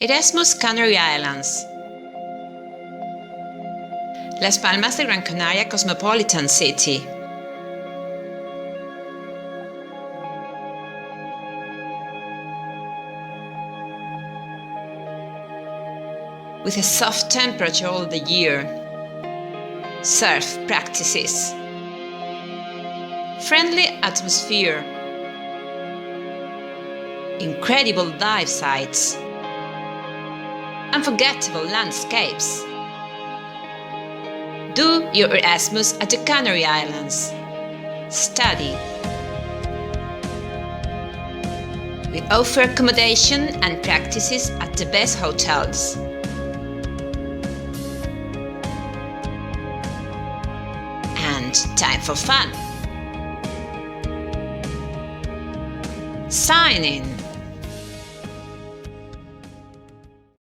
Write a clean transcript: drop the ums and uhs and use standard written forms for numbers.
Erasmus Canary Islands. Las Palmas de Gran Canaria Cosmopolitan City. With a soft temperature all the year. Surf practices. Friendly atmosphere. Incredible dive sites. Unforgettable landscapes. Do your Erasmus at the Canary Islands. Study. We offer accommodation and practices at the best hotels. And time for fun. Sign in!